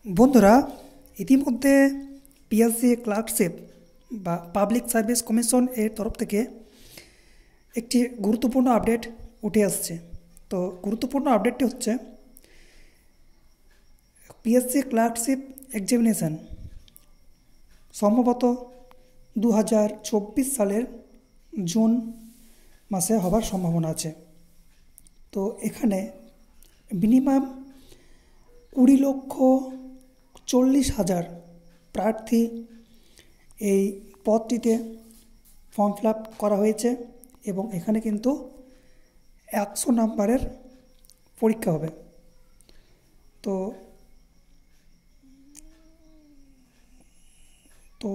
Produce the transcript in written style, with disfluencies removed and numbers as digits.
বন্ধুরা, ইতিমধ্যে PSC clerkship বা পাবলিক সার্ভিস কমিশন এর তরফ থেকে একটি গুরুত্বপূর্ণ আপডেট উঠে আসছে। তো গুরুত্বপূর্ণ আপডেটটি হচ্ছে পিএসসি ক্লার্কশিপ এক্সামিনেশান সম্ভবত 2024 সালের জুন মাসে হবার সম্ভাবনা আছে। তো এখানে মিনিমাম 20,40,000 প্রার্থী এই পদটিতে ফর্ম ফিল আপ করা হয়েছে এবং এখানে কিন্তু 100 নাম্বারের পরীক্ষা হবে। তো তো